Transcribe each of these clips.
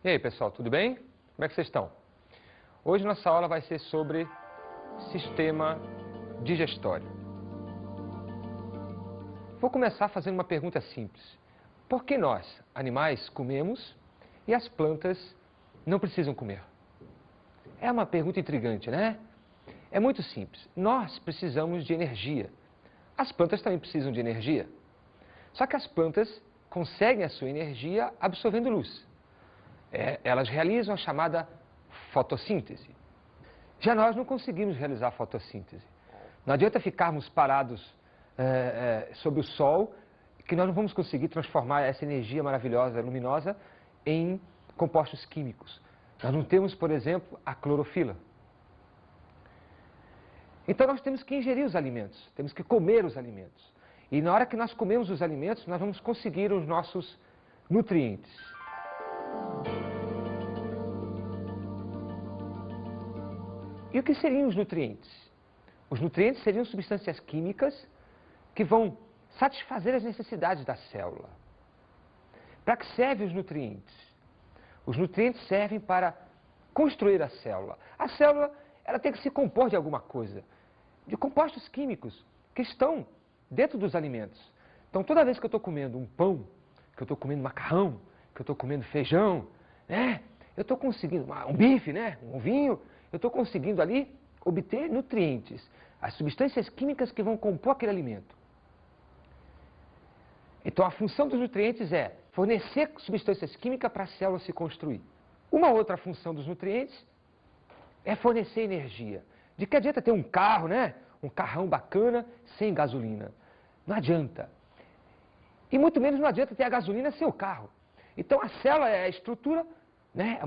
E aí, pessoal, tudo bem? Como é que vocês estão? Hoje nossa aula vai ser sobre sistema digestório. Vou começar fazendo uma pergunta simples. Por que nós, animais, comemos e as plantas não precisam comer? É uma pergunta intrigante, né? É muito simples. Nós precisamos de energia. As plantas também precisam de energia. Só que as plantas conseguem a sua energia absorvendo luz. Elas realizam a chamada fotossíntese. Já nós não conseguimos realizar a fotossíntese. Não adianta ficarmos parados sob o sol, que nós não vamos conseguir transformar essa energia maravilhosa, luminosa, em compostos químicos. Nós não temos, por exemplo, a clorofila. Então nós temos que ingerir os alimentos, temos que comer os alimentos. E na hora que nós comemos os alimentos, nós vamos conseguir os nossos nutrientes. E o que seriam os nutrientes? Os nutrientes seriam substâncias químicas que vão satisfazer as necessidades da célula. Para que servem os nutrientes? Os nutrientes servem para construir a célula. A célula, ela tem que se compor de alguma coisa, de compostos químicos que estão dentro dos alimentos. Então, toda vez que eu estou comendo um pão, que eu estou comendo macarrão, que eu estou comendo feijão, né? Eu estou conseguindo um bife, né? Um ovinho, eu estou conseguindo ali obter nutrientes, as substâncias químicas que vão compor aquele alimento. Então, a função dos nutrientes é fornecer substâncias químicas para a célula se construir. Uma outra função dos nutrientes é fornecer energia. De que adianta ter um carro, né? Um carrão bacana sem gasolina? Não adianta. E muito menos não adianta ter a gasolina sem o carro. Então, a célula é a estrutura, né?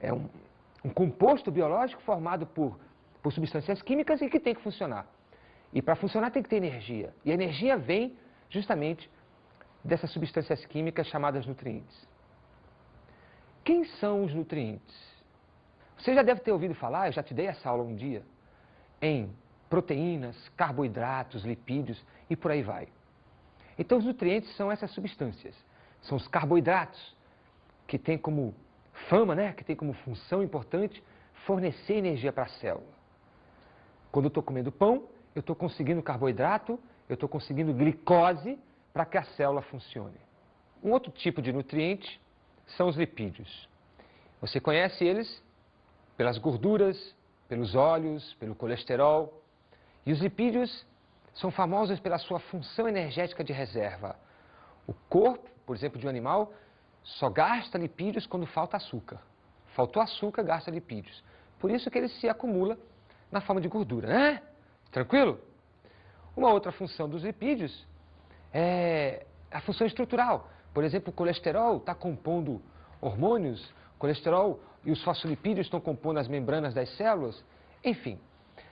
É um composto biológico formado por substâncias químicas e que tem que funcionar. E para funcionar tem que ter energia. E a energia vem justamente dessas substâncias químicas chamadas nutrientes. Quem são os nutrientes? Você já deve ter ouvido falar, eu já te dei essa aula um dia, em proteínas, carboidratos, lipídios e por aí vai. Então os nutrientes são essas substâncias. São os carboidratos, que têm como fama, né, que tem como função importante fornecer energia para a célula. Quando eu estou comendo pão, eu estou conseguindo carboidrato, eu estou conseguindo glicose para que a célula funcione. Um outro tipo de nutriente são os lipídios. Você conhece eles pelas gorduras, pelos óleos, pelo colesterol. E os lipídios são famosos pela sua função energética de reserva. O corpo, por exemplo, de um animal, só gasta lipídios quando falta açúcar. Faltou açúcar, gasta lipídios. Por isso que ele se acumula na forma de gordura, né? Tranquilo? Uma outra função dos lipídios é a função estrutural. Por exemplo, o colesterol está compondo hormônios, o colesterol e os fosfolipídios estão compondo as membranas das células. Enfim,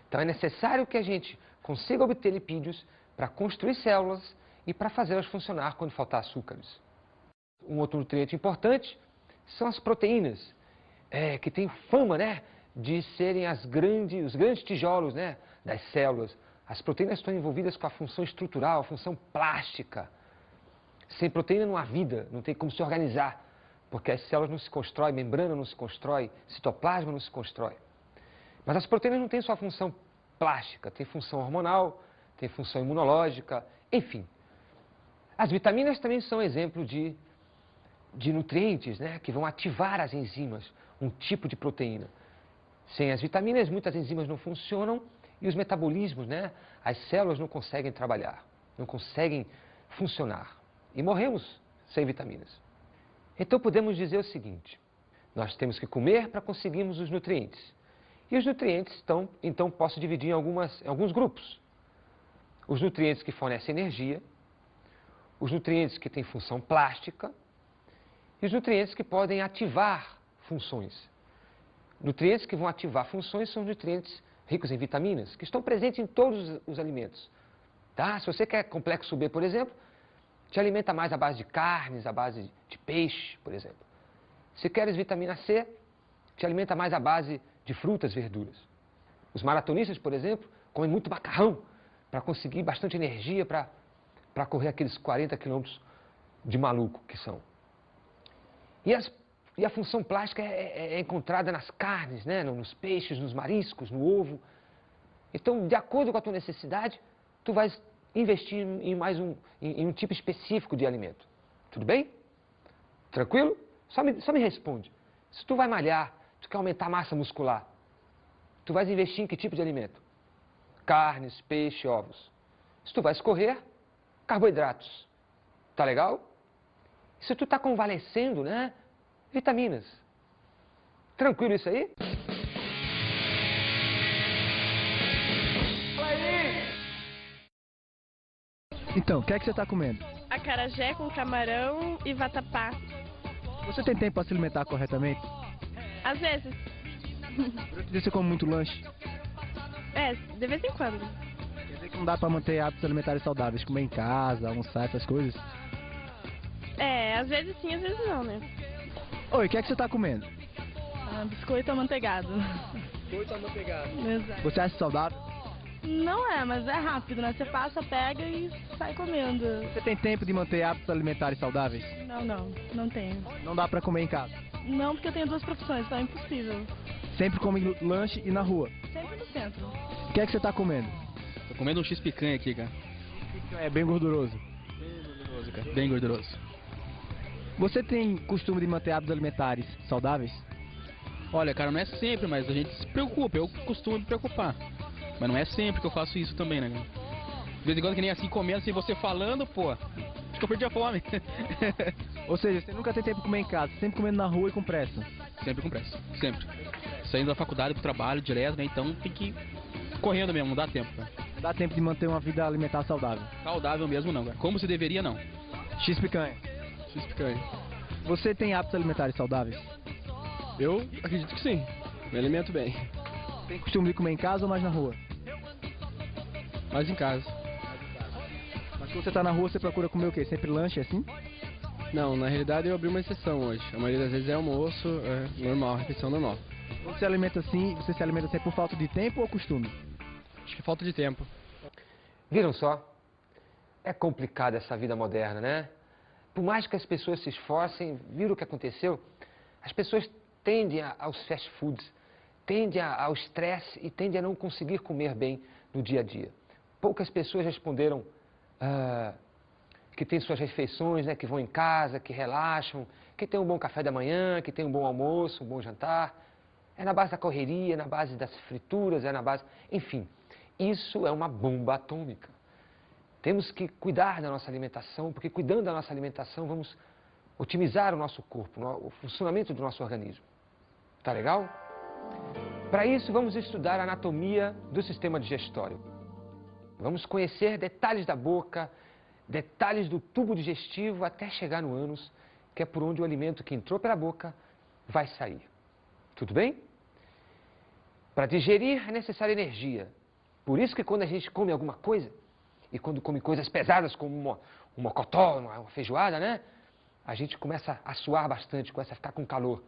então é necessário que a gente consiga obter lipídios para construir células e para fazê-las funcionar quando faltar açúcares. Um outro nutriente importante são as proteínas, que têm fama, né, de serem os grandes tijolos, né, das células. As proteínas estão envolvidas com a função estrutural, a função plástica. Sem proteína não há vida, não tem como se organizar, porque as células não se constroem, membrana não se constrói, citoplasma não se constrói. Mas as proteínas não têm só função plástica, tem função hormonal, tem função imunológica, enfim. As vitaminas também são exemplo de nutrientes, né, que vão ativar as enzimas, um tipo de proteína. Sem as vitaminas, muitas enzimas não funcionam e os metabolismos, né, as células não conseguem trabalhar, não conseguem funcionar. E morremos sem vitaminas. Então podemos dizer o seguinte: nós temos que comer para conseguirmos os nutrientes. E os nutrientes então posso dividir em alguns grupos. Os nutrientes que fornecem energia, os nutrientes que têm função plástica e os nutrientes que podem ativar funções. Nutrientes que vão ativar funções são nutrientes ricos em vitaminas, que estão presentes em todos os alimentos. Tá? Se você quer complexo B, por exemplo, te alimenta mais à base de carnes, à base de peixe, por exemplo. Se queres vitamina C, te alimenta mais à base de frutas, verduras. Os maratonistas, por exemplo, comem muito macarrão para conseguir bastante energia para correr aqueles 40 quilômetros de maluco que são. E as E a função plástica é encontrada nas carnes, né? Nos peixes, nos mariscos, no ovo. Então, de acordo com a tua necessidade, tu vais investir em um tipo específico de alimento. Tudo bem? Tranquilo? Só me responde. Se tu vai malhar, tu quer aumentar a massa muscular, tu vais investir em que tipo de alimento? Carnes, peixe, ovos. Se tu vais correr, carboidratos. Tá legal? Se tu tá convalescendo, né? Vitaminas. Tranquilo isso aí? Então, o que é que você está comendo? Acarajé com camarão e vatapá. Você tem tempo para se alimentar corretamente? Às vezes. Durante o dia você come muito lanche. De vez em quando. Quer dizer que não dá para manter hábitos alimentares saudáveis, comer em casa, almoçar, essas coisas? Às vezes sim, às vezes não, né? Oi, o que é que você está comendo? Biscoito amanteigado. Biscoito amanteigado. Exato. Você acha saudável? Não é, mas é rápido, né? Você passa, pega e sai comendo. Você tem tempo de manter hábitos alimentares saudáveis? Não tenho. Não dá para comer em casa? Não, porque eu tenho duas profissões, então é impossível. Sempre come lanche e na rua? Sempre no centro. O que é que você está comendo? Tô comendo um X-picanha aqui, cara. É bem gorduroso. Bem gorduroso, cara. Bem gorduroso. Você tem costume de manter hábitos alimentares saudáveis? Olha, cara, não é sempre, mas a gente se preocupa. Eu costumo me preocupar. Mas não é sempre que eu faço isso também, né, cara? De vez em quando, que nem assim, comendo, assim, você falando, pô, acho que eu perdi a fome. Ou seja, você nunca tem tempo de comer em casa, sempre comendo na rua e com pressa. Sempre com pressa, sempre. Saindo da faculdade pro trabalho direto, né, então tem que ir correndo mesmo, não dá tempo, cara. Não dá tempo de manter uma vida alimentar saudável. Saudável mesmo não, cara. Como se deveria, não. X-picanha. X-picanha. Você tem hábitos alimentares saudáveis? Eu acredito que sim. Me alimento bem. Tem costume de comer em casa ou mais na rua? Mais em casa. Mas quando você tá na rua, você procura comer o quê? Sempre lanche, assim? Não, na realidade eu abri uma exceção hoje. A maioria das vezes é almoço, normal, refeição normal. Quando você alimenta assim, você se alimenta assim por falta de tempo ou costume? Acho que falta de tempo. Viram só? É complicada essa vida moderna, né? Por mais que as pessoas se esforcem, viram o que aconteceu? As pessoas tendem aos fast foods, tendem ao estresse e tendem a não conseguir comer bem no dia a dia. Poucas pessoas responderam que têm suas refeições, né, que vão em casa, que relaxam, que tem um bom café da manhã, que tem um bom almoço, um bom jantar. É na base da correria, é na base das frituras, é na base... Enfim, isso é uma bomba atômica. Temos que cuidar da nossa alimentação, porque cuidando da nossa alimentação vamos otimizar o nosso corpo, o funcionamento do nosso organismo. Tá legal? Para isso, vamos estudar a anatomia do sistema digestório. Vamos conhecer detalhes da boca, detalhes do tubo digestivo até chegar no ânus, que é por onde o alimento que entrou pela boca vai sair. Tudo bem? Para digerir é necessária energia. Por isso que quando a gente come alguma coisa, e quando come coisas pesadas como um mocotó, uma feijoada, né? A gente começa a suar bastante, começa a ficar com calor.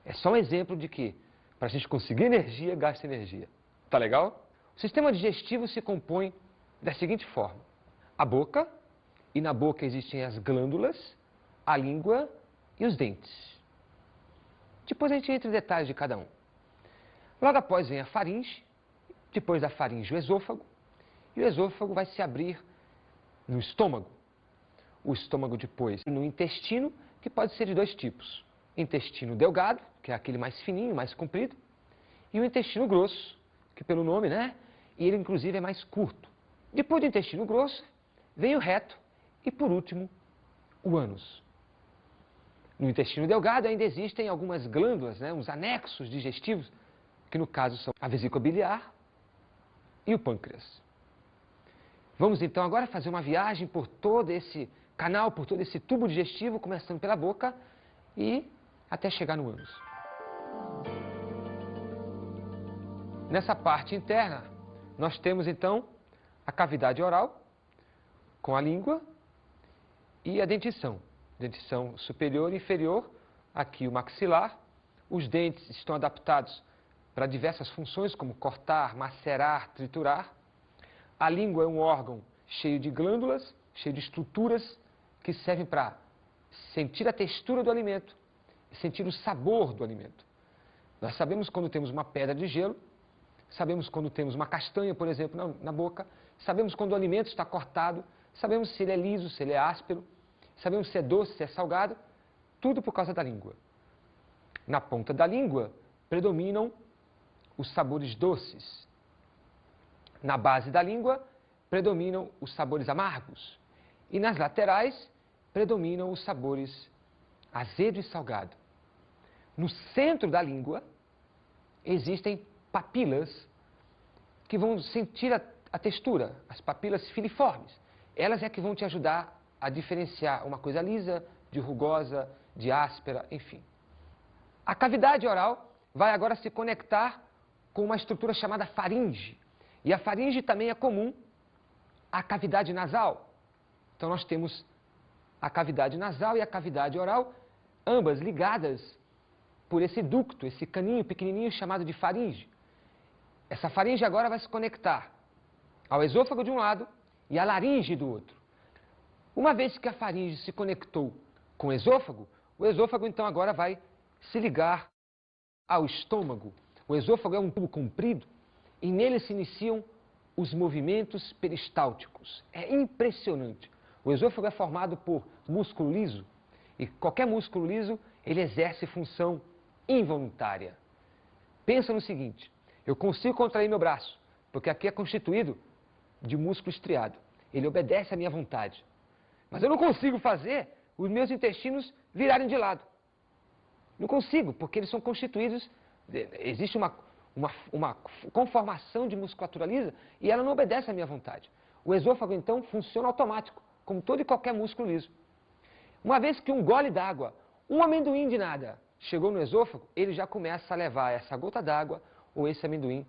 É só um exemplo de que, para a gente conseguir energia, gasta energia. Tá legal? O sistema digestivo se compõe da seguinte forma. A boca, e na boca existem as glândulas, a língua e os dentes. Depois a gente entra em detalhes de cada um. Logo após vem a faringe, depois da faringe o esôfago, e o esôfago vai se abrir no estômago. O estômago depois no intestino, que pode ser de dois tipos. Intestino delgado, que é aquele mais fininho, mais comprido, e o intestino grosso, que pelo nome, né? E ele inclusive é mais curto. Depois do intestino grosso, vem o reto e por último, o ânus. No intestino delgado ainda existem algumas glândulas, né? Uns anexos digestivos, que no caso são a vesícula biliar e o pâncreas. Vamos então agora fazer uma viagem por todo esse canal, por todo esse tubo digestivo, começando pela boca e até chegar no ânus. Nessa parte interna, nós temos então a cavidade oral, com a língua e a dentição. Dentição superior e inferior, aqui o maxilar. Os dentes estão adaptados para diversas funções, como cortar, macerar, triturar. A língua é um órgão cheio de glândulas, cheio de estruturas que servem para sentir a textura do alimento sentir o sabor do alimento. Nós sabemos quando temos uma pedra de gelo, sabemos quando temos uma castanha, por exemplo, na boca, sabemos quando o alimento está cortado, sabemos se ele é liso, se ele é áspero, sabemos se é doce, se é salgado, tudo por causa da língua. Na ponta da língua predominam os sabores doces. Na base da língua predominam os sabores amargos. E nas laterais predominam os sabores azedo e salgado. No centro da língua existem papilas que vão sentir a textura, as papilas filiformes. Elas é que vão te ajudar a diferenciar uma coisa lisa, de rugosa, de áspera, enfim. A cavidade oral vai agora se conectar com uma estrutura chamada faringe. E a faringe também é comum à cavidade nasal. Então nós temos a cavidade nasal e a cavidade oral, ambas ligadas por esse ducto, esse caninho pequenininho chamado de faringe. Essa faringe agora vai se conectar ao esôfago de um lado e à laringe do outro. Uma vez que a faringe se conectou com o esôfago então agora vai se ligar ao estômago. O esôfago é um tubo comprido e nele se iniciam os movimentos peristálticos. É impressionante. O esôfago é formado por músculo liso e qualquer músculo liso ele exerce função involuntária. Pensa no seguinte, eu consigo contrair meu braço, porque aqui é constituído de músculo estriado. Ele obedece à minha vontade. Mas eu não consigo fazer os meus intestinos virarem de lado. Não consigo, porque eles são constituídos, existe uma conformação de musculatura lisa e ela não obedece à minha vontade. O esôfago, então, funciona automático, como todo e qualquer músculo liso. Uma vez que um gole d'água, um amendoim de nada, chegou no esôfago, ele já começa a levar essa gota d'água ou esse amendoim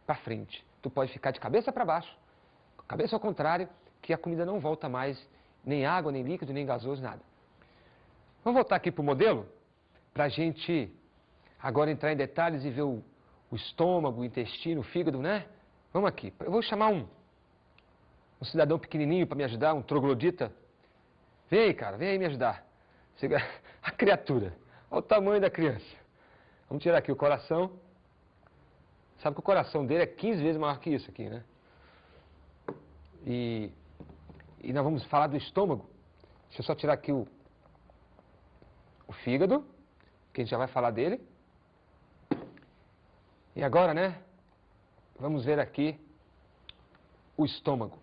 para frente. Tu pode ficar de cabeça para baixo, cabeça ao contrário, que a comida não volta mais, nem água, nem líquido, nem gasoso, nada. Vamos voltar aqui para o modelo, para a gente agora entrar em detalhes e ver o estômago, o intestino, o fígado, né? Vamos aqui. Eu vou chamar um cidadão pequenininho para me ajudar, um troglodita. Vem aí, cara, vem aí me ajudar. A criatura, olha o tamanho da criança. Vamos tirar aqui o coração. Sabe que o coração dele é 15 vezes maior que isso aqui, né? E nós vamos falar do estômago. Deixa eu só tirar aqui o fígado, que a gente já vai falar dele. E agora, né, vamos ver aqui o estômago.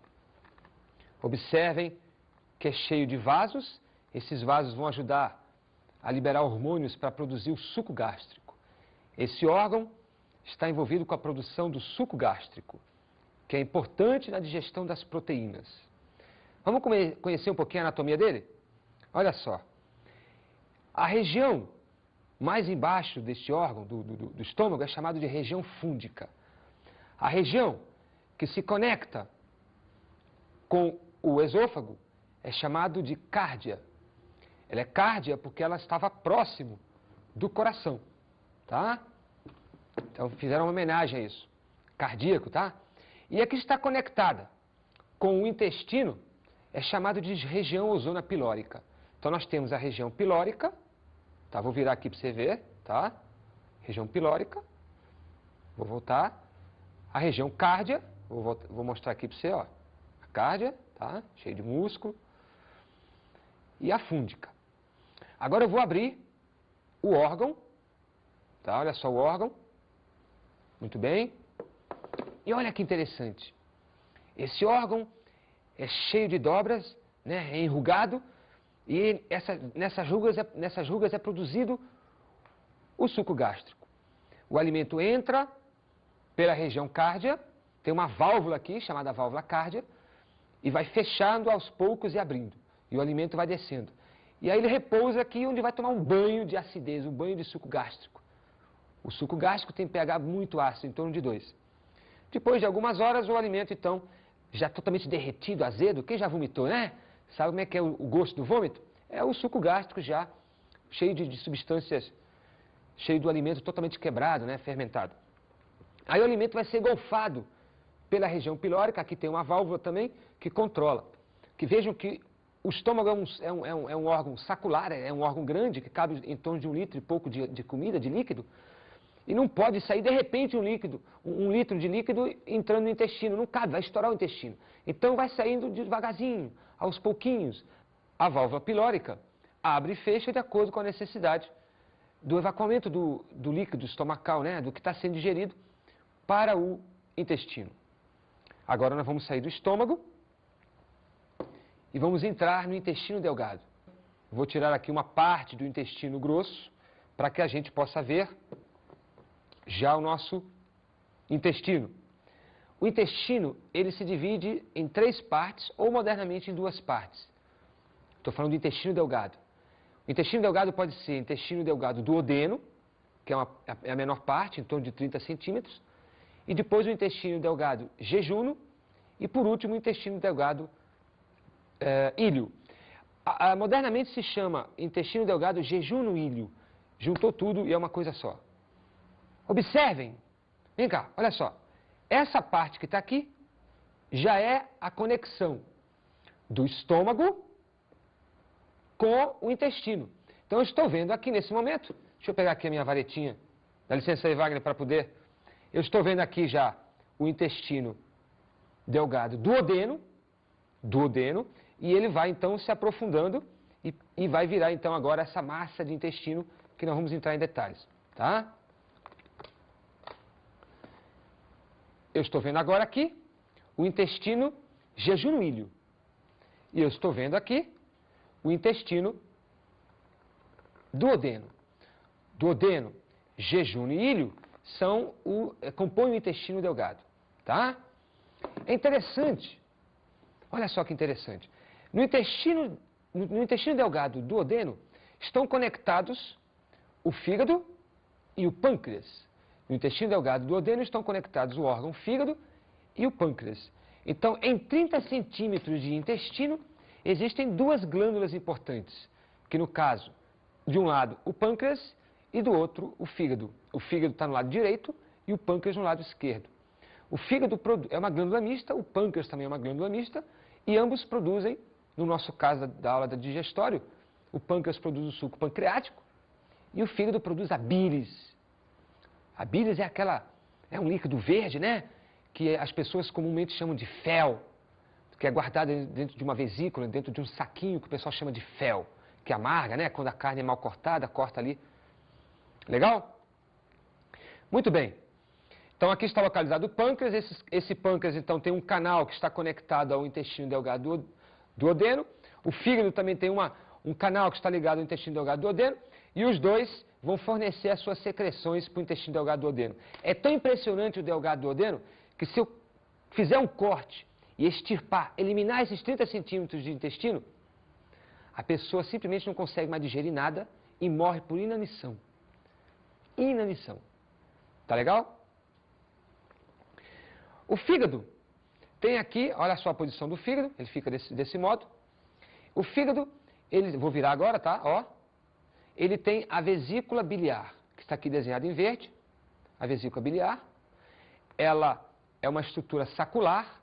Observem que é cheio de vasos. Esses vasos vão ajudar a liberar hormônios para produzir o suco gástrico. Esse órgão está envolvido com a produção do suco gástrico, que é importante na digestão das proteínas. Vamos conhecer um pouquinho a anatomia dele? Olha só. A região mais embaixo deste órgão, do estômago, é chamada de região fúndica. A região que se conecta com o esôfago é chamado de cárdia. Ela é cárdia porque ela estava próximo do coração, tá? Então fizeram uma homenagem a isso. Cardíaco, tá? E a que está conectada com o intestino é chamado de região ou zona pilórica. Então nós temos a região pilórica, tá? Vou virar aqui para você ver, tá? Região pilórica. Vou voltar. A região cárdia, vou mostrar aqui para você, ó. A cárdia, tá? Cheio de músculo. E a fúndica. Agora eu vou abrir o órgão, tá? Olha só o órgão. Muito bem. E olha que interessante. Esse órgão é cheio de dobras, né? É enrugado. E nessas rugas é produzido o suco gástrico. O alimento entra pela região cárdia, tem uma válvula aqui, chamada válvula cárdia, e vai fechando aos poucos e abrindo. E o alimento vai descendo. E aí ele repousa aqui onde vai tomar um banho de acidez, um banho de suco gástrico. O suco gástrico tem pH muito ácido, em torno de 2. Depois de algumas horas, o alimento, então, já totalmente derretido, azedo. Quem já vomitou, né? Sabe como é que é o gosto do vômito? É o suco gástrico já cheio de substâncias, cheio do alimento totalmente quebrado, né? Fermentado. Aí o alimento vai ser engolfado pela região pilórica, aqui tem uma válvula também que controla. Que vejam que o estômago é um órgão sacular, é um órgão grande, que cabe em torno de 1 litro e pouco de comida, de líquido, e não pode sair de repente um litro de líquido entrando no intestino, não cabe, vai estourar o intestino. Então vai saindo devagarzinho, aos pouquinhos. A válvula pilórica abre e fecha de acordo com a necessidade do evacuamento do líquido estomacal, né, do que está sendo digerido para o intestino. Agora nós vamos sair do estômago e vamos entrar no intestino delgado. Vou tirar aqui uma parte do intestino grosso para que a gente possa ver já o nosso intestino. O intestino, ele se divide em 3 partes ou modernamente em 2 partes. Estou falando do intestino delgado. O intestino delgado pode ser intestino delgado duodeno, que é a menor parte, em torno de 30 centímetros, e depois o intestino delgado jejuno, e por último o intestino delgado íleo. Modernamente se chama intestino delgado jejuno-íleo. Juntou tudo e é uma coisa só. Observem, vem cá, olha só. Essa parte que está aqui já é a conexão do estômago com o intestino. Então eu estou vendo aqui nesse momento, deixa eu pegar aqui a minha varetinha, dá licença aí, Wagner, para poder. Eu estou vendo aqui já o intestino delgado duodeno, e ele vai então se aprofundando e vai virar então agora essa massa de intestino que nós vamos entrar em detalhes, tá? Eu estou vendo agora aqui o intestino jejuno-íleo. E eu estou vendo aqui o intestino duodeno. Duodeno, jejuno e íleo compõem o intestino delgado, tá? É interessante, olha só que interessante. No intestino delgado duodeno estão conectados o fígado e o pâncreas. No intestino delgado duodeno estão conectados o órgão fígado e o pâncreas. Então, em 30 centímetros de intestino, existem 2 glândulas importantes, que no caso, de um lado o pâncreas e do outro o fígado. O fígado está no lado direito e o pâncreas no lado esquerdo. O fígado é uma glândula mista, o pâncreas também é uma glândula mista, e ambos produzem, no nosso caso da aula da digestório, o pâncreas produz o suco pancreático e o fígado produz a bílis. A bílis é um líquido verde, né? Que as pessoas comumente chamam de fel, que é guardado dentro de uma vesícula, dentro de um saquinho que o pessoal chama de fel, que amarga, né? Quando a carne é mal cortada, corta ali. Legal? Muito bem. Então aqui está localizado o pâncreas. Esse pâncreas então tem um canal que está conectado ao intestino delgado duodeno. O fígado também tem um canal que está ligado ao intestino delgado duodeno. E os dois vão fornecer as suas secreções para o intestino delgado duodeno. É tão impressionante o delgado duodeno que se eu fizer um corte e extirpar, eliminar esses 30 centímetros de intestino, a pessoa simplesmente não consegue mais digerir nada e morre por inanição. Inanição. Tá legal? O fígado tem aqui, olha só a posição do fígado, ele fica desse modo. O fígado, vou virar agora, tá? Ó. Ele tem a vesícula biliar, que está aqui desenhada em verde. A vesícula biliar, ela é uma estrutura sacular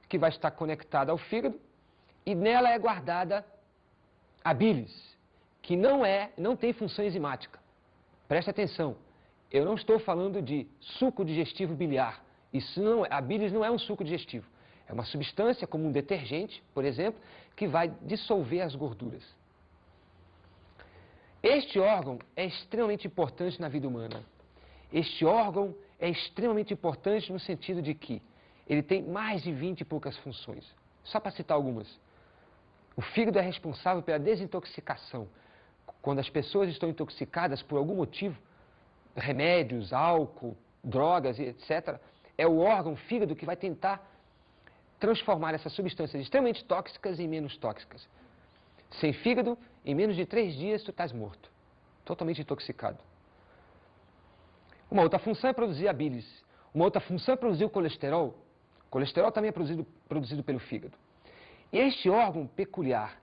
que vai estar conectada ao fígado e nela é guardada a bílis, que não tem função enzimática. Preste atenção, eu não estou falando de suco digestivo biliar. A bílis não é um suco digestivo. É uma substância como um detergente, por exemplo, que vai dissolver as gorduras. Este órgão é extremamente importante na vida humana. Este órgão é extremamente importante no sentido de que ele tem mais de 20 e poucas funções. Só para citar algumas. O fígado é responsável pela desintoxicação. Quando as pessoas estão intoxicadas por algum motivo, remédios, álcool, drogas, etc., é o órgão fígado que vai tentar transformar essas substâncias extremamente tóxicas em menos tóxicas. Sem fígado, em menos de 3 dias, tu estás morto. Totalmente intoxicado. Uma outra função é produzir a bílis. Uma outra função é produzir o colesterol. O colesterol também é produzido pelo fígado. E este órgão peculiar,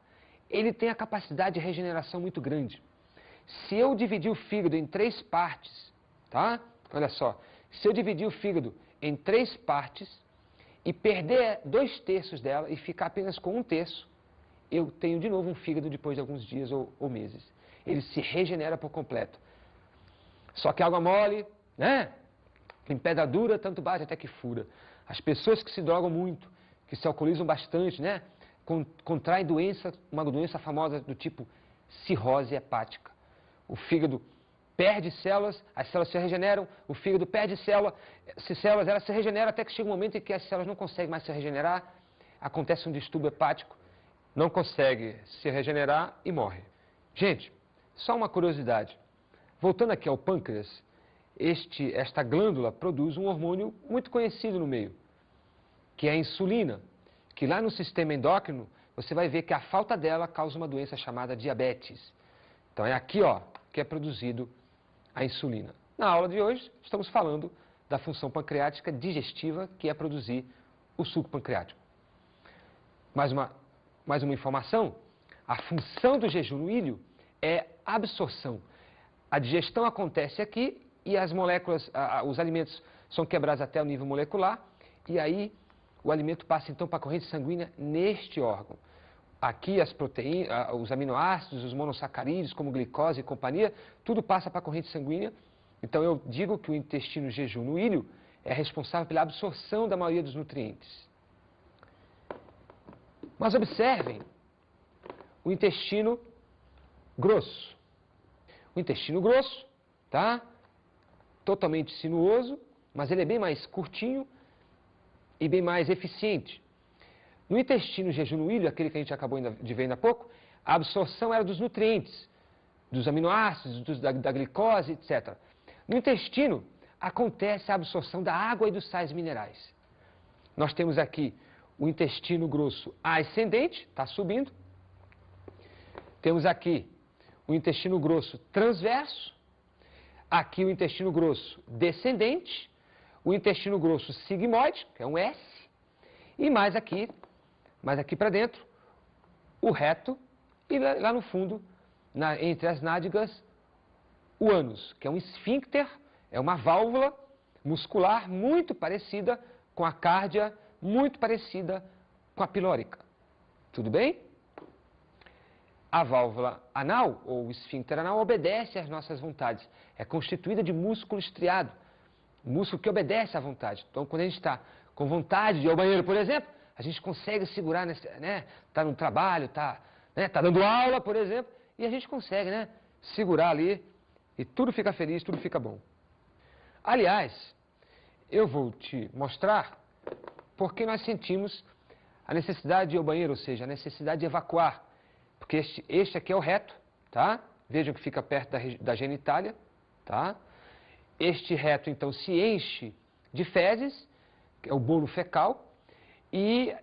ele tem a capacidade de regeneração muito grande. Se eu dividir o fígado em 3 partes, tá? Olha só. Se eu dividir o fígado em 3 partes e perder 2/3 dela e ficar apenas com 1/3, eu tenho de novo um fígado depois de alguns dias ou meses. Ele se regenera por completo. Só que água mole, né? Em pedra dura, tanto bate até que fura. As pessoas que se drogam muito, que se alcoolizam bastante, né? Contraem uma doença famosa do tipo cirrose hepática. O fígado perde células, as células se regeneram, o fígado perde células, elas se regeneram até que chega um momento em que as células não conseguem mais se regenerar, acontece um distúrbio hepático, não consegue se regenerar e morre. Gente, só uma curiosidade. Voltando aqui ao pâncreas, esta glândula produz um hormônio muito conhecido no meio, que é a insulina, que lá no sistema endócrino, você vai ver que a falta dela causa uma doença chamada diabetes. Então é aqui, ó, que é produzido a insulina. Na aula de hoje, estamos falando da função pancreática digestiva, que é produzir o suco pancreático. Mais uma informação, a função do jejum no ilho é absorção. A digestão acontece aqui e as moléculas, os alimentos são quebrados até o nível molecular e aí o alimento passa então para a corrente sanguínea neste órgão. Aqui as proteínas, os aminoácidos, os monossacarídeos, como glicose e companhia, tudo passa para a corrente sanguínea. Então eu digo que o intestino jejum no ilho é responsável pela absorção da maioria dos nutrientes. Mas observem o intestino grosso. O intestino grosso, tá? Totalmente sinuoso, mas ele é bem mais curtinho e bem mais eficiente. No intestino jejum no ilho, aquele que a gente acabou de ver ainda há pouco, a absorção era dos nutrientes, dos aminoácidos, da glicose, etc. No intestino, acontece a absorção da água e dos sais minerais. Nós temos aqui o intestino grosso ascendente, está subindo. Temos aqui o intestino grosso transverso, aqui o intestino grosso descendente, o intestino grosso sigmoide, que é um S, e mais aqui para dentro, o reto, e lá no fundo, entre as nádegas, o ânus, que é um esfíncter, é uma válvula muscular muito parecida com a cárdia, muito parecida com a pilórica. Tudo bem? A válvula anal, ou o esfíncter anal, obedece às nossas vontades. É constituída de músculo estriado, músculo que obedece à vontade. Então, quando a gente está com vontade de ir ao banheiro, por exemplo, a gente consegue segurar, né? Está no trabalho, está dando aula, por exemplo, e a gente consegue, né? Segurar ali e tudo fica feliz, tudo fica bom. Aliás, eu vou te mostrar porque nós sentimos a necessidade de ir ao banheiro, ou seja, a necessidade de evacuar. Porque este aqui é o reto, tá? Vejam que fica perto da genitália, tá? Este reto, então, se enche de fezes, que é o bolo fecal, e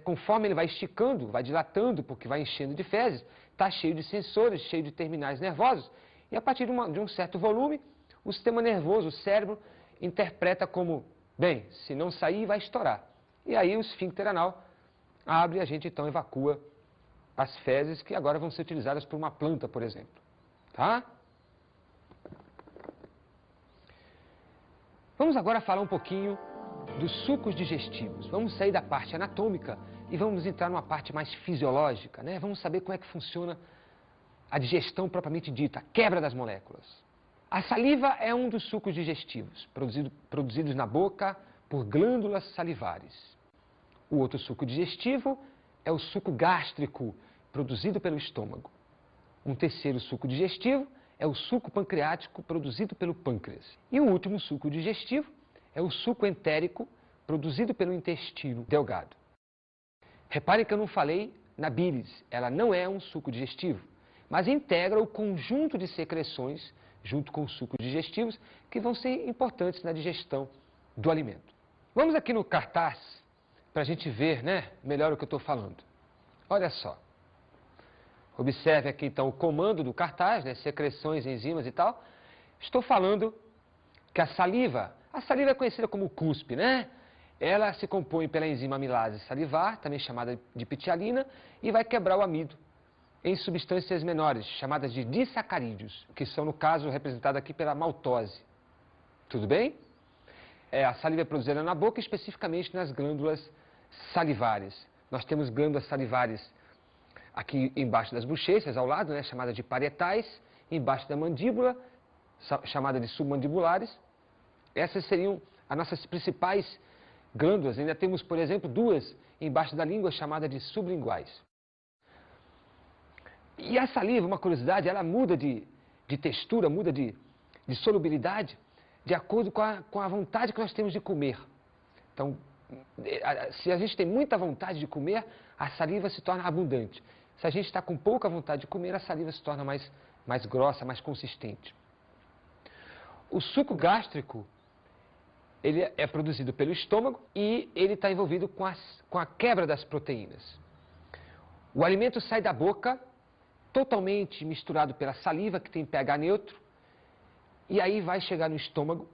conforme ele vai esticando, vai dilatando, porque vai enchendo de fezes, está cheio de sensores, cheio de terminais nervosos, e a partir de um certo volume, o sistema nervoso, o cérebro, interpreta como, bem, se não sair, vai estourar. E aí o esfíncter anal abre e a gente então evacua as fezes que agora vão ser utilizadas por uma planta, por exemplo. Tá? Vamos agora falar um pouquinho dos sucos digestivos. Vamos sair da parte anatômica e vamos entrar numa parte mais fisiológica, né? Vamos saber como é que funciona a digestão propriamente dita, a quebra das moléculas. A saliva é um dos sucos digestivos, produzidos na boca por glândulas salivares. O outro suco digestivo é o suco gástrico, produzido pelo estômago. Um terceiro suco digestivo é o suco pancreático, produzido pelo pâncreas. E o último suco digestivo é o suco entérico, produzido pelo intestino delgado. Reparem que eu não falei na bílis, ela não é um suco digestivo, mas integra o conjunto de secreções, junto com os sucos digestivos, que vão ser importantes na digestão do alimento. Vamos aqui no cartaz, para a gente ver, né, melhor o que eu estou falando. Olha só. Observe aqui, então, o comando do cartaz, né, secreções, enzimas e tal. Estou falando que a saliva é conhecida como cuspe, né? Ela se compõe pela enzima amilase salivar, também chamada de pitialina, e vai quebrar o amido em substâncias menores, chamadas de disacarídeos, que são, no caso, representadas aqui pela maltose. Tudo bem? A saliva é produzida na boca, especificamente nas glândulas salivares. Nós temos glândulas salivares aqui embaixo das bochechas, ao lado, né, chamada de parietais, embaixo da mandíbula, chamada de submandibulares. Essas seriam as nossas principais glândulas. Ainda temos, por exemplo, duas embaixo da língua, chamadas de sublinguais. E a saliva, uma curiosidade, ela muda de textura, muda de solubilidade, de acordo com a vontade que nós temos de comer. Então, se a gente tem muita vontade de comer, a saliva se torna abundante. Se a gente está com pouca vontade de comer, a saliva se torna mais grossa, mais consistente. O suco gástrico, ele é produzido pelo estômago e ele está envolvido com a quebra das proteínas. O alimento sai da boca totalmente misturado pela saliva, que tem pH neutro, e aí vai chegar no estômago,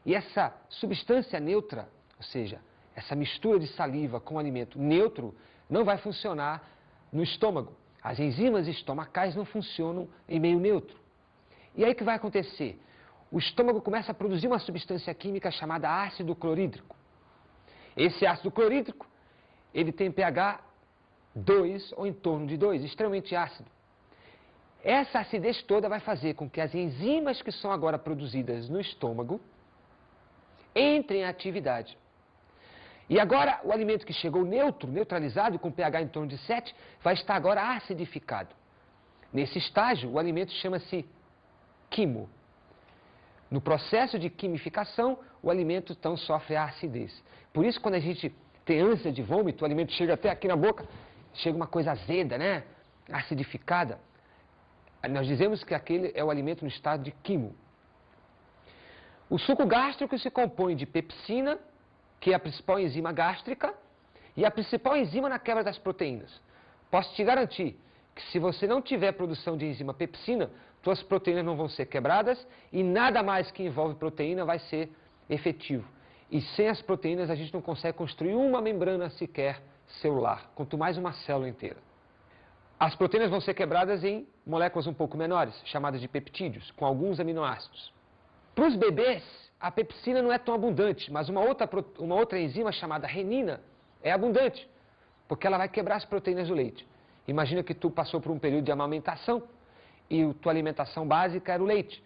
e essa substância neutra, ou seja, essa mistura de saliva com alimento neutro, não vai funcionar no estômago. As enzimas estomacais não funcionam em meio neutro. E aí o que vai acontecer? O estômago começa a produzir uma substância química chamada ácido clorídrico. Esse ácido clorídrico, ele tem pH 2 ou em torno de 2, extremamente ácido. Essa acidez toda vai fazer com que as enzimas que são agora produzidas no estômago entrem em atividade. E agora o alimento que chegou neutro, neutralizado, com pH em torno de 7, vai estar agora acidificado. Nesse estágio, o alimento chama-se quimo. No processo de quimificação, o alimento então sofre a acidez. Por isso, quando a gente tem ânsia de vômito, o alimento chega até aqui na boca, chega uma coisa azeda, né? Acidificada. Nós dizemos que aquele é o alimento no estado de quimo. O suco gástrico se compõe de pepsina, que é a principal enzima gástrica, e a principal enzima na quebra das proteínas. Posso te garantir que se você não tiver produção de enzima pepsina, suas proteínas não vão ser quebradas e nada mais que envolve proteína vai ser efetivo. E sem as proteínas a gente não consegue construir uma membrana sequer celular, quanto mais uma célula inteira. As proteínas vão ser quebradas em moléculas um pouco menores, chamadas de peptídeos, com alguns aminoácidos. Para os bebês, a pepsina não é tão abundante, mas uma outra enzima chamada renina é abundante, porque ela vai quebrar as proteínas do leite. Imagina que tu passou por um período de amamentação e a tua alimentação básica era o leite.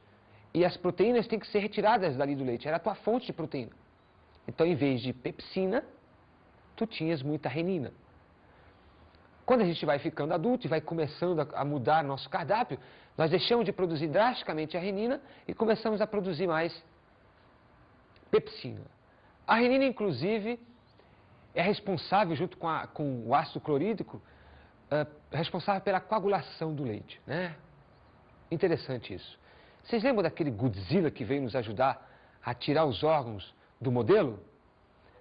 E as proteínas têm que ser retiradas dali do leite, era a tua fonte de proteína. Então, em vez de pepsina, tu tinhas muita renina. Quando a gente vai ficando adulto e vai começando a mudar nosso cardápio, nós deixamos de produzir drasticamente a renina e começamos a produzir mais pepsina. A renina, inclusive, é responsável, junto com o ácido clorídrico, responsável pela coagulação do leite, né? Interessante isso. Vocês lembram daquele Godzilla que veio nos ajudar a tirar os órgãos do modelo?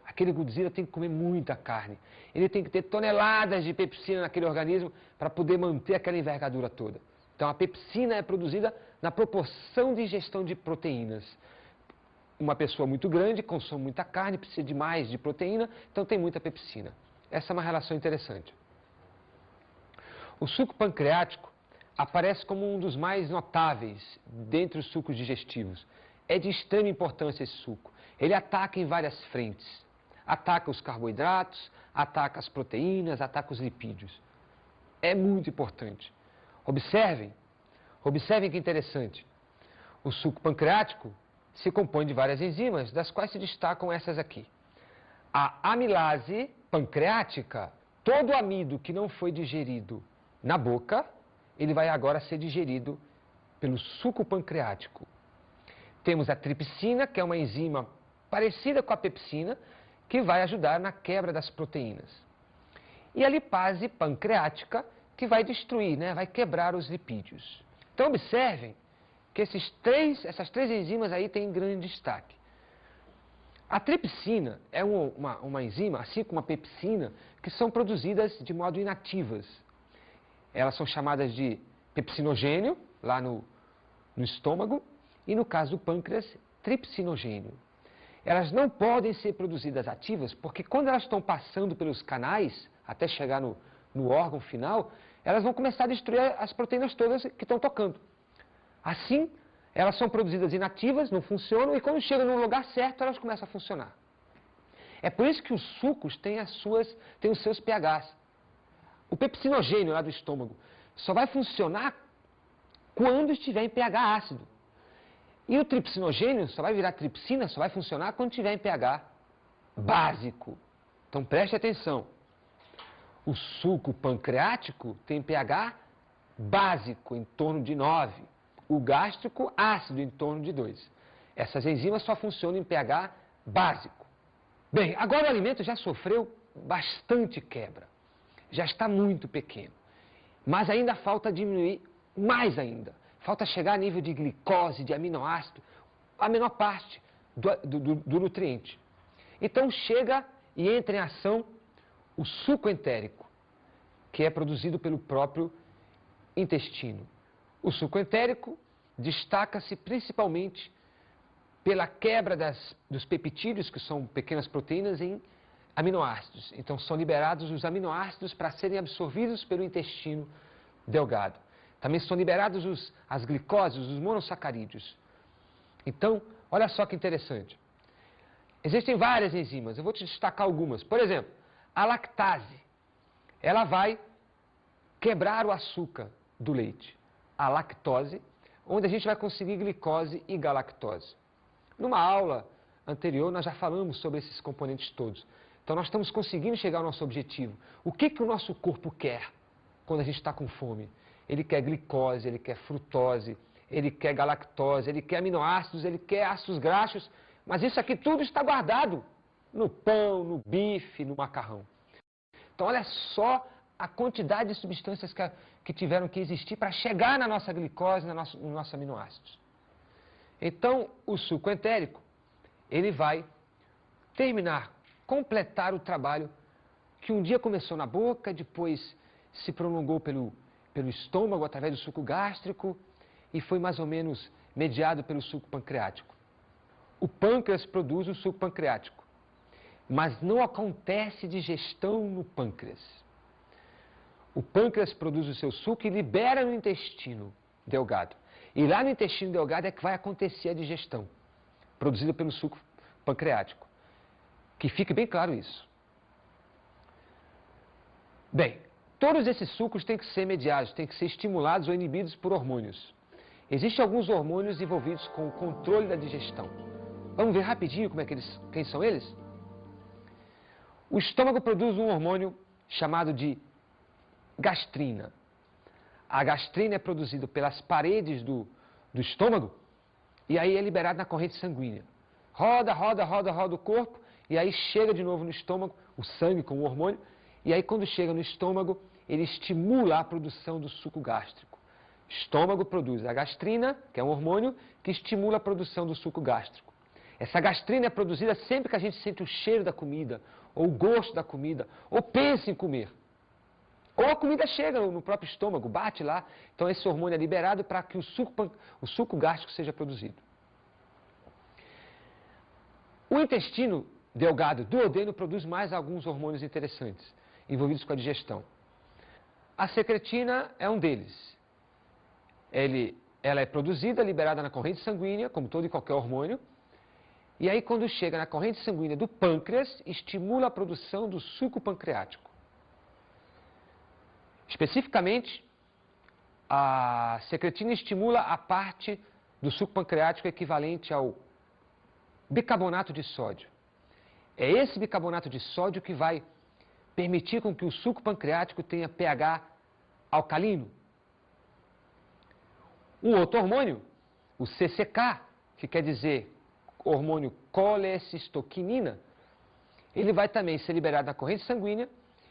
Aquele Godzilla tem que comer muita carne. Ele tem que ter toneladas de pepsina naquele organismo para poder manter aquela envergadura toda. Então, a pepsina é produzida na proporção de ingestão de proteínas. Uma pessoa muito grande consome muita carne, precisa de mais de proteína, então tem muita pepsina. Essa é uma relação interessante. O suco pancreático aparece como um dos mais notáveis dentre os sucos digestivos. É de extrema importância esse suco. Ele ataca em várias frentes. Ataca os carboidratos, ataca as proteínas, ataca os lipídios. É muito importante. Observem que interessante. O suco pancreático se compõe de várias enzimas, das quais se destacam essas aqui. A amilase pancreática, todo amido que não foi digerido na boca, ele vai agora ser digerido pelo suco pancreático. Temos a tripsina, que é uma enzima parecida com a pepsina, que vai ajudar na quebra das proteínas. E a lipase pancreática, que vai destruir, né, vai quebrar os lipídios. Então, observem que essas três enzimas aí têm grande destaque. A tripsina é uma enzima, assim como a pepsina, que são produzidas de modo inativas. Elas são chamadas de pepsinogênio, lá no estômago, e no caso do pâncreas, tripsinogênio. Elas não podem ser produzidas ativas, porque quando elas estão passando pelos canais, até chegar no órgão final, elas vão começar a destruir as proteínas todas que estão tocando. Assim, elas são produzidas inativas, não funcionam, e quando chegam no lugar certo, elas começam a funcionar. É por isso que os sucos têm os seus pHs. O pepsinogênio lá do estômago só vai funcionar quando estiver em pH ácido. E o tripsinogênio só vai virar tripsina, só vai funcionar quando estiver em pH básico. Então preste atenção. O suco pancreático tem pH básico, em torno de 9. O gástrico, ácido, em torno de 2. Essas enzimas só funcionam em pH básico. Bem, agora o alimento já sofreu bastante quebra. Já está muito pequeno. Mas ainda falta diminuir mais ainda. Falta chegar a nível de glicose, de aminoácido, a menor parte do nutriente. Então chega e entra em ação o suco entérico, que é produzido pelo próprio intestino. O suco entérico destaca-se principalmente pela quebra dos peptídeos, que são pequenas proteínas, em aminoácidos. Então são liberados os aminoácidos para serem absorvidos pelo intestino delgado. Também são liberados as glicoses, os monossacarídeos. Então, olha só que interessante. Existem várias enzimas, eu vou te destacar algumas. Por exemplo, a lactase. Ela vai quebrar o açúcar do leite. A lactose, onde a gente vai conseguir glicose e galactose. Numa aula anterior, nós já falamos sobre esses componentes todos. Então, nós estamos conseguindo chegar ao nosso objetivo. O que o nosso corpo quer quando a gente está com fome? Ele quer glicose, ele quer frutose, ele quer galactose, ele quer aminoácidos, ele quer ácidos graxos, mas isso aqui tudo está guardado no pão, no bife, no macarrão. Então, olha só a quantidade de substâncias que tiveram que existir para chegar na nossa glicose, nos nossos aminoácidos. Então, o suco entérico, ele vai terminar, completar o trabalho que um dia começou na boca, depois se prolongou pelo estômago, através do suco gástrico, e foi mais ou menos mediado pelo suco pancreático. O pâncreas produz o suco pancreático, mas não acontece digestão no pâncreas. O pâncreas produz o seu suco e libera no intestino delgado. E lá no intestino delgado é que vai acontecer a digestão, produzida pelo suco pancreático. Que fique bem claro isso. Bem, todos esses sucos têm que ser mediados, têm que ser estimulados ou inibidos por hormônios. Existem alguns hormônios envolvidos com o controle da digestão. Vamos ver rapidinho quem são eles? O estômago produz um hormônio chamado de gastrina. A gastrina é produzida pelas paredes do estômago e aí é liberada na corrente sanguínea. Roda, roda, roda, roda o corpo e aí chega de novo no estômago, o sangue com o hormônio, e aí quando chega no estômago, ele estimula a produção do suco gástrico. O estômago produz a gastrina, que é um hormônio, que estimula a produção do suco gástrico. Essa gastrina é produzida sempre que a gente sente o cheiro da comida, ou o gosto da comida, ou pensa em comer. Ou a comida chega no próprio estômago, bate lá, então esse hormônio é liberado para que o suco gástrico seja produzido. O intestino delgado duodeno produz mais alguns hormônios interessantes, envolvidos com a digestão. A secretina é um deles. Ela é produzida, liberada na corrente sanguínea, como todo e qualquer hormônio, e aí quando chega na corrente sanguínea do pâncreas, estimula a produção do suco pancreático. Especificamente, a secretina estimula a parte do suco pancreático equivalente ao bicarbonato de sódio. É esse bicarbonato de sódio que vai permitir com que o suco pancreático tenha pH alcalino. Um outro hormônio, o CCK, que quer dizer hormônio colecistoquinina, ele vai também ser liberado na corrente sanguínea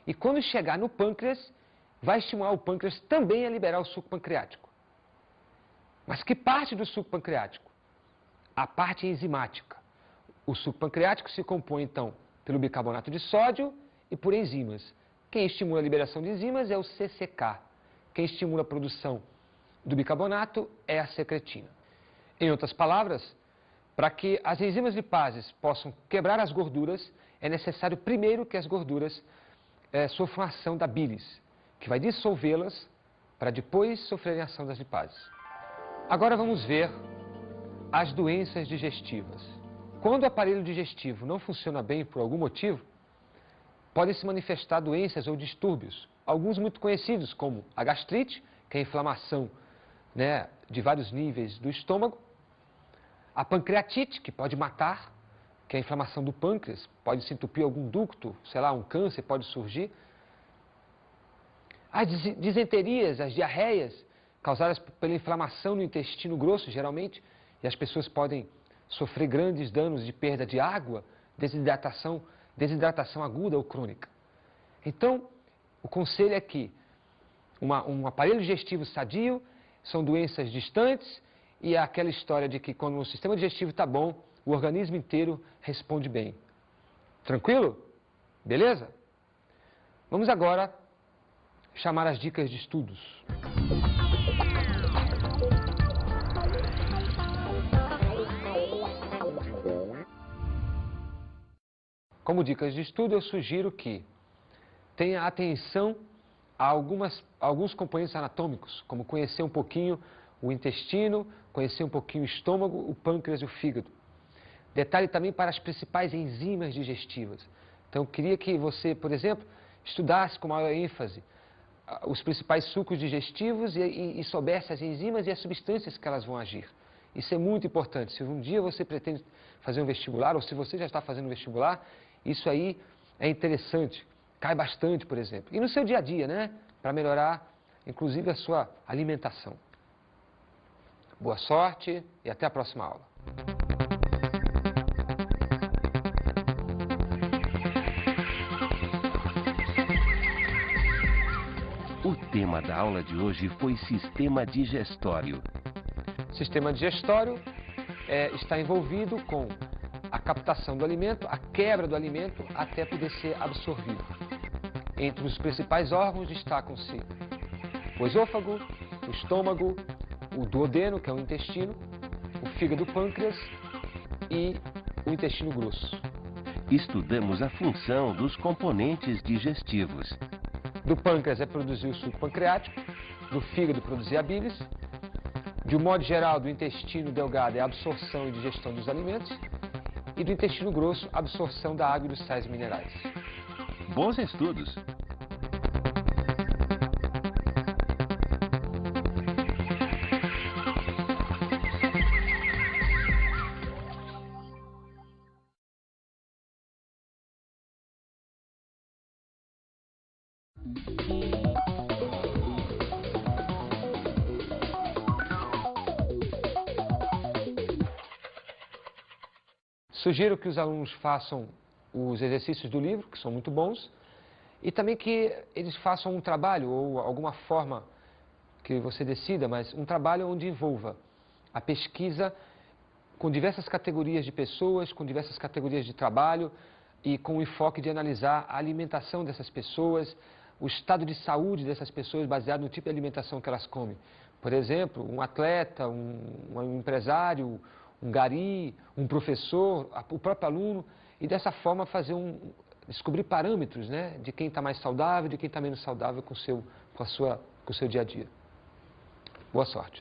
e quando chegar no pâncreas, vai estimular o pâncreas também a liberar o suco pancreático. Mas que parte do suco pancreático? A parte enzimática. O suco pancreático se compõe, então, pelo bicarbonato de sódio e por enzimas. Quem estimula a liberação de enzimas é o CCK. Quem estimula a produção do bicarbonato é a secretina. Em outras palavras, para que as enzimas lipases possam quebrar as gorduras, é necessário primeiro que as gorduras sofram a ação da bilis, que vai dissolvê-las para depois sofrerem a ação das lipases. Agora vamos ver as doenças digestivas. Quando o aparelho digestivo não funciona bem por algum motivo, podem se manifestar doenças ou distúrbios, alguns muito conhecidos, como a gastrite, que é a inflamação, né, de vários níveis do estômago, a pancreatite, que pode matar, que é a inflamação do pâncreas, pode se entupir algum ducto, sei lá, um câncer pode surgir. As disenterias, as diarreias, causadas pela inflamação no intestino grosso, geralmente, e as pessoas podem sofrer grandes danos de perda de água, desidratação aguda ou crônica. Então, o conselho é que um aparelho digestivo sadio são doenças distantes e é aquela história de que quando o sistema digestivo está bom, o organismo inteiro responde bem. Tranquilo? Beleza? Vamos agora chamar as dicas de estudos. Como dicas de estudo, eu sugiro que tenha atenção a alguns componentes anatômicos, como conhecer um pouquinho o intestino, conhecer um pouquinho o estômago, o pâncreas e o fígado. Detalhe também para as principais enzimas digestivas. Então, eu queria que você, por exemplo, estudasse com maior ênfase os principais sucos digestivos e soubesse as enzimas e as substâncias que elas vão agir. Isso é muito importante. Se um dia você pretende fazer um vestibular, ou se você já está fazendo um vestibular, isso aí é interessante, cai bastante, por exemplo. E no seu dia a dia, né? Para melhorar, inclusive, a sua alimentação. Boa sorte e até a próxima aula. O tema da aula de hoje foi sistema digestório. Sistema digestório está envolvido com a captação do alimento, a quebra do alimento até poder ser absorvido. Entre os principais órgãos destacam-se o esôfago, o estômago, o duodeno, que é o intestino, o fígado, o pâncreas e o intestino grosso. Estudamos a função dos componentes digestivos. Do pâncreas é produzir o suco pancreático, do fígado produzir a bilis, de um modo geral do intestino delgado é a absorção e digestão dos alimentos, e do intestino grosso, a absorção da água e dos sais minerais. Bons estudos! Sugiro que os alunos façam os exercícios do livro, que são muito bons, e também que eles façam um trabalho ou alguma forma que você decida, mas um trabalho onde envolva a pesquisa com diversas categorias de pessoas, com diversas categorias de trabalho e com o enfoque de analisar a alimentação dessas pessoas, o estado de saúde dessas pessoas baseado no tipo de alimentação que elas comem. Por exemplo, um atleta, um empresário, um gari, um professor, o próprio aluno, e dessa forma descobrir parâmetros, né, de quem está mais saudável, de quem está menos saudável com o seu dia a dia. Boa sorte.